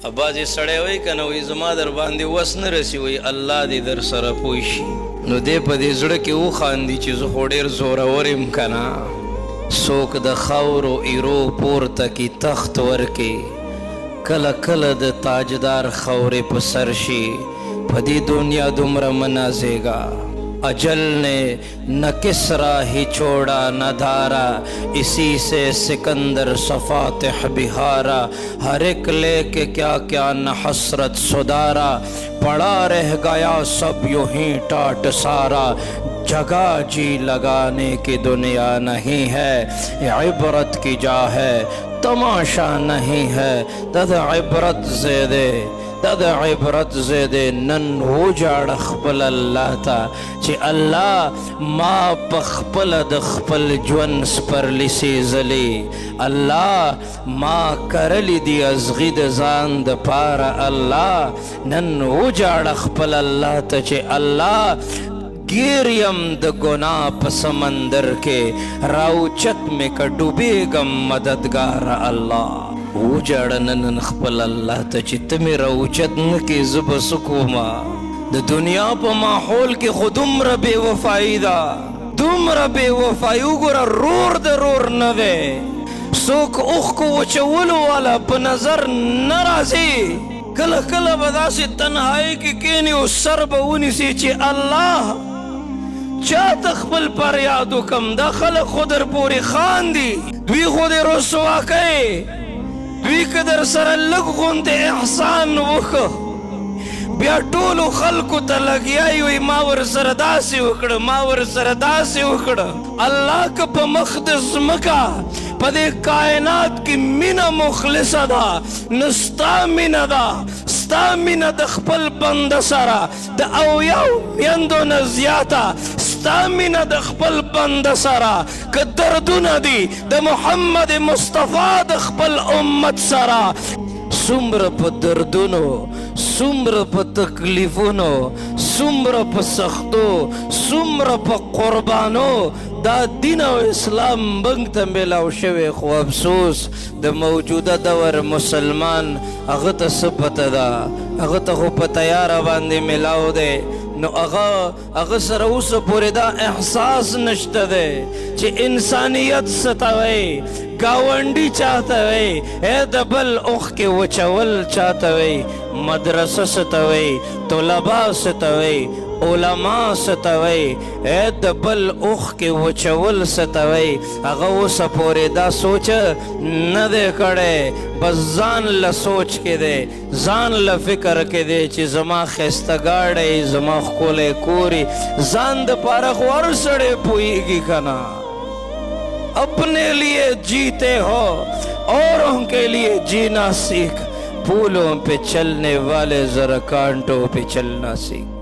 ابا دې سړی وای کنه وای زما در باندې وس نه رسی وای الله دې در سره پوه شي نو دې په دې زړه کې وخاندي چې زه خو ډېر زورور یم که نه څوک د خاورو ایرو پورته کی تخت ورکې کله کله د تاجدار خاورې په سر شي په دې دنیا دومره مه نازېږه अजल ने न किसरा ही छोड़ा न धारा इसी से सिकंदर सफातिह बिहारा हर एक लेके क्या क्या न हसरत सुधारा पड़ा रह गया सब यूं ही टाट सारा जगह जी लगाने की दुनिया नहीं है इबरत की जा है तमाशा नहीं है तद इबरत ज़ेदे तद इबरत ज़ेदे नन हो जाड़ खपल अल्लाह ता चे अल्लाह माँ पखपल दखपल ज्वंस पर लिसी जली अल्लाह माँ करली दी अज़गिद जांद पारा अल्लाह नन हो जाड़ खपल अल्लाह ता चे अल्लाह गिरियम द गुनाह प समंदर के राउचत में का डूबेगम मददगार अल्लाह وجړنن خپل الله ته چې ته مې راوچت نه کې زه به څه کومه د دنیا په ماحول کې خو دومره بې وفایي ده دومره بې وفایي وګوره رور د رور نه دی څوک اوښکو وچولو والا په نظر نه راځي کله کله به داسې تنهایي کې کښېني او سر به ونیسي چې الله چا ته خپل فریاد وکړم دا خلک خو در پورې خاندي دوی خو دې رسوا کوي دوی که در سره لږ غوندې احسان وکړه بیا ټولو خلکو ته لګیایي وایي ما ورسره داسې وکړه ما ورسره داسې وکړه الله که په مخ د ځمکه په دې کائنات کې مینه مخلصه ده نو ستا مینه ده ستا مینه د خپل بنده سره د اویاو میندو نه زیاته ستا مینه د خپل بنده سره که دردونه دي د محمد مصطفی د خپل امت سره څومره په دردونو څومره په تکلیفونو څومره په سختو څومره په قربانو دا دین او اسلام بنګ ته میلاو شوی خو افسوس د موجوده دور مسلمان هغه ته څه پته ده هغه ته خو په تیاره باندې میلاو دی نو هغه سره اوسه پورې دا احساس نشته دی چې انسانیت څه ته وایي گاونډي چاته وایي ای د بل اوښکې وچول چاته وایي مدرسه څه ته وایي طلبا څه ته وایي علما څه ته وایي ای د بل اوښکې وچول څه ته وایي هغه اوسه پورې دا سوچ نه دی کړی بس ځان له سوچ کې دی ځان له فکر کې دی چې زما ښایسته ګاډی زما ښکلی کوري ځان دپاره خو هر سړی پوهېږي که نه अपने लिए जीते हो औरों के लिए जीना सीख फूलों पे चलने वाले जरा कांटों पे चलना सीख